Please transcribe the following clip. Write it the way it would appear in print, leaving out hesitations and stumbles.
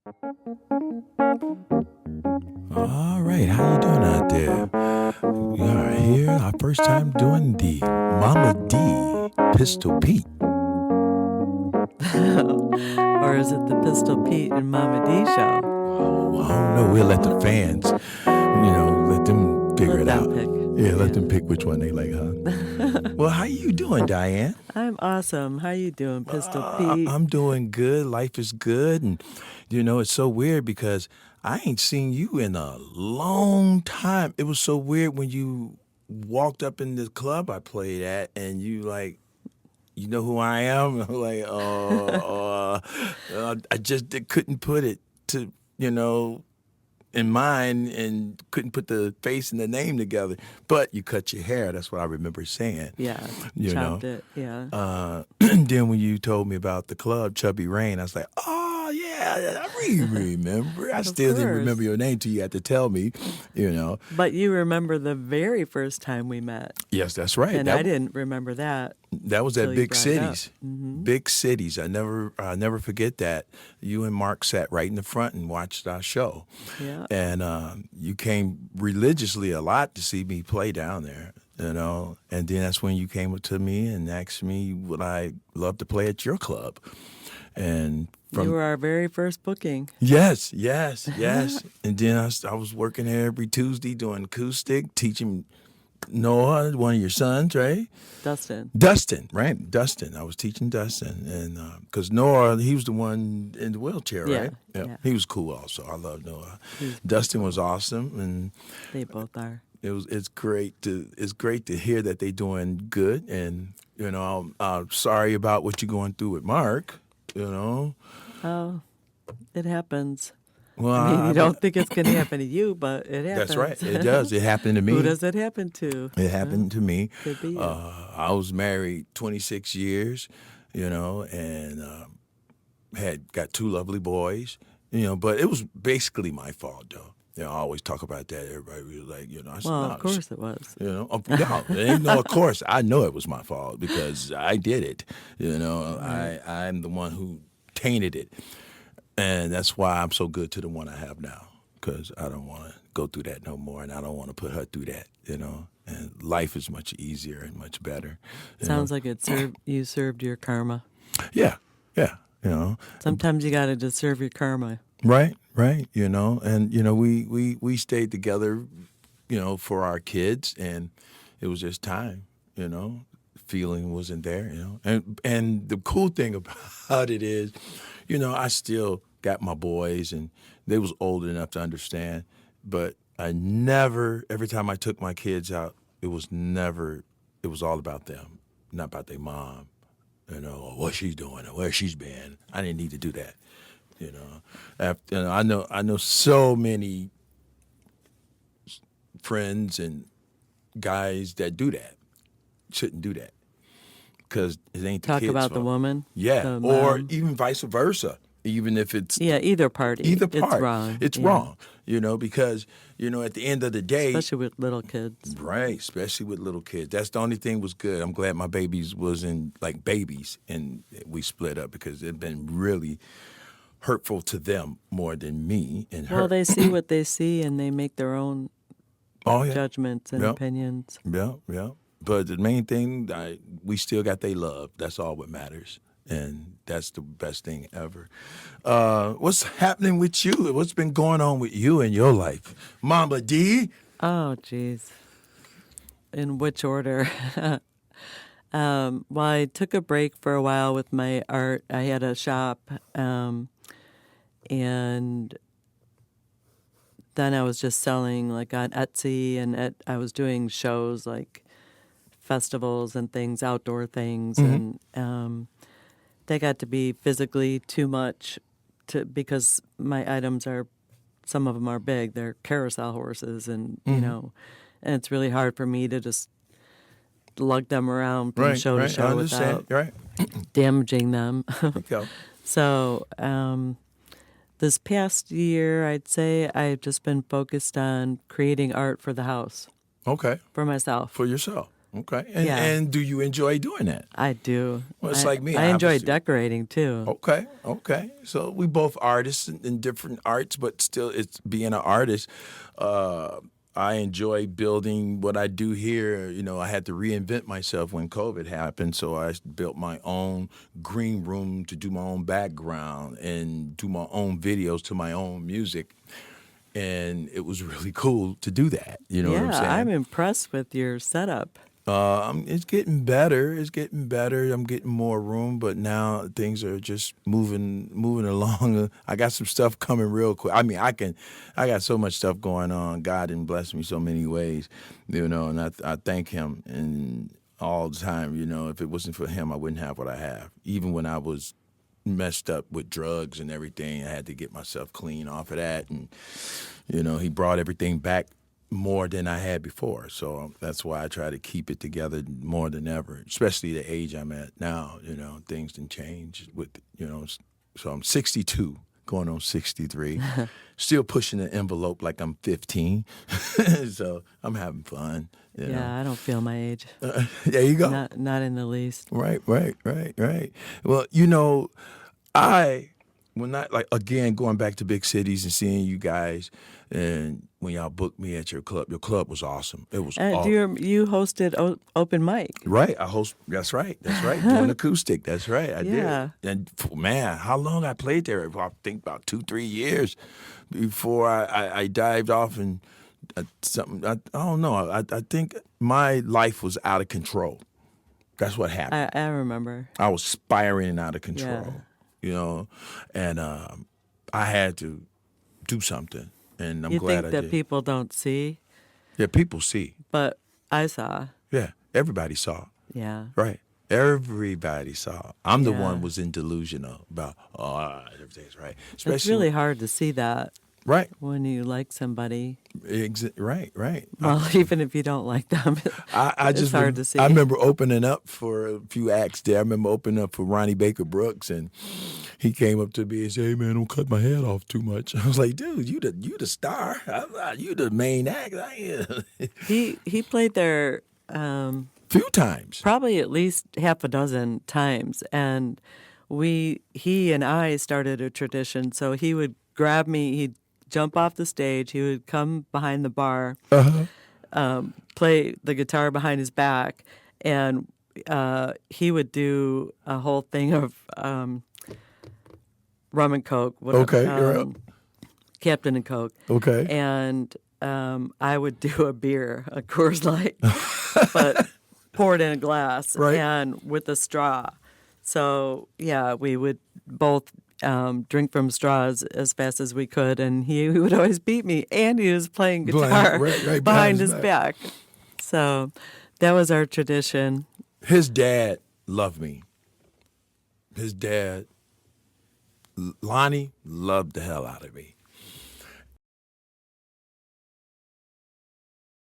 All right, how you doing out there? We are here, our first time doing the Mama D Pistol Pete. Or is it the Pistol Pete and Mama D show? Well, I don't know. We'll let the fans, let them figure Let it them out. pick. Yeah, let them pick which one they like, huh? Well, how you doing, Diane? I'm awesome. How you doing, Pistol Pete? I'm doing good. Life is good, and it's so weird because I ain't seen you in a long time. It was so weird when you walked up in the club I played at, and you like, you know who I am? I'm like, I just couldn't put it to, in mind and couldn't put the face and the name together. But you cut your hair. That's what I remember saying. Yeah, You know. chopped it. Yeah. Then when you told me about the club, Chubby Rain, I was like, oh, yeah, I remember. I still didn't remember course. your name till you had to tell me, But you remember the very first time we met, Yes, that's right. and I didn't remember that. That was till at you Big brought it up. Cities. Big Cities. I never forget that. You and Mark sat right in the front and watched our show. Yeah. And you came religiously a lot to see me play down there, And then that's when you came up to me and asked me would I love to play at your club. And You were our very first booking. yes. And then I was working there every Tuesday doing acoustic, teaching Noah, one of your sons, right? Dustin, right? Dustin. I was teaching Dustin, and because Noah, he was the one in the wheelchair, Yeah, right? yeah. He was cool also. I love Noah. Dustin was awesome, and They both are. it's great to hear that they're doing good. And I'm sorry about what you're going through with Mark. Oh, it happens. Well, I mean, you don't think it's going to happen to you, but it happens. That's right. It does. It happened to me. Who does it happen to? It happened to me. Could be you. I was married 26 years, and had got two lovely boys, but it was basically my fault, though. I always talk about that. Everybody was like, I said, Well, no, of course it was. no, it ain't no, of course. I know it was my fault because I did it. I'm the one who tainted it. And that's why I'm so good to the one I have now, because I don't want to go through that no more, and I don't want to put her through that, And life is much easier and much better. Sounds like you served your karma. Yeah. Sometimes you got to deserve your karma. Right. And, we stayed together, for our kids, and it was just time, feeling wasn't there, And the cool thing about it is, I still got my boys, and they was old enough to understand, but I never, every time I took my kids out, it was all about them, not about their mom, or what she's doing or where she's been. I didn't need to do that, I know so many friends and guys that do that. Shouldn't do that. Because it ain't the Talk kid's about fault. the woman. Yeah, the or mom. even vice versa. Even if it's Either party. either part, It's wrong. It's Yeah. wrong, because at the end of the day, Especially with little kids. right? Especially with little kids. That's the only thing was good. I'm glad my babies wasn't like babies, and we split up because it'd been really hurtful to them more than me and her. Well, they see what they see, and they make their own Oh yeah, judgments and Yep. opinions. Yeah. But the main thing, we still got their love. That's all what matters. And that's the best thing ever. What's happening with you? What's been going on with you in your life? Mama D? Oh, geez. In which order? Well, I took a break for a while with my art. I had a shop, and then I was just selling like on Etsy, and I was doing shows like festivals and things, outdoor things, and they got to be physically too much because my items are, some of them are big. They're carousel horses, and and it's really hard for me to just lug them around from show to show I understand. without Right. damaging them. Go. So this past year, I'd say I've just been focused on creating art for the house, Okay. for myself. For yourself. Okay. Yeah. And do you enjoy doing that? I do. Well, it's I, like me. I enjoy Obviously. decorating too. Okay, okay. So we both artists in different arts, but still, it's being an artist. I enjoy building what I do here. You know, I had to reinvent myself when COVID happened, so I built my own green room to do my own background and do my own videos to my own music. And it was really cool to do that. You know what I'm Yeah, saying? I'm impressed with your setup. It's getting better. It's getting better. I'm getting more room, but now things are just moving along. I got some stuff coming real quick. I mean, I got so much stuff going on. God done blessed me so many ways, you know, and I thank Him and all the time. You know, if it wasn't for Him, I wouldn't have what I have. Even when I was messed up with drugs and everything, I had to get myself clean off of that, and you know, He brought everything back more than I had before. So that's why I try to keep it together more than ever, especially the age I'm at now. You know, things done changed with, you know, so I'm 62, going on 63, still pushing the envelope like I'm 15. So I'm having fun. You know. Yeah, I don't feel my age. There you go. Not in the least. Right. Well, you know, when I, like, again, going back to big cities and seeing you guys, and when y'all booked me at your club was awesome. It was And awesome. you hosted open mic. Right. I host, that's right. Doing acoustic. That's right. I Yeah. did. And man, how long I played there? I think about 2-3 years before I dived off and something. I don't know. I think my life was out of control. That's what happened. I remember. I was spiraling out of control, Yeah. you know, and I had to do something, and I'm You glad think I that did. people don't see, Yeah, people see. but I saw. Yeah, everybody saw. Yeah. Right. Everybody saw. I'm the Yeah. one was in delusional about, everything's right. It's really hard to see that right. when you like somebody. Right. Well, even if you don't like them, I it's just hard to see. I remember opening up for a few acts there. I remember opening up for Ronnie Baker Brooks, and he came up to me and said, "Hey man, don't cut my head off too much." I was like, "Dude, you the star. You the main act." He played there Few times. probably at least half a dozen times, and he and I started a tradition. So he would grab me, he'd jump off the stage, he would come behind the bar, play the guitar behind his back, and he would do a whole thing of rum and coke. Okay, right. Captain and Coke. Okay. And I would do a beer, a Coors Light, but poured in a glass Right. and with a straw. So, yeah, we would both drink from straws as fast as we could, and he would always beat me, and he was playing guitar right, behind his back. So that was our tradition. His dad loved me. His dad, Lonnie, loved the hell out of me.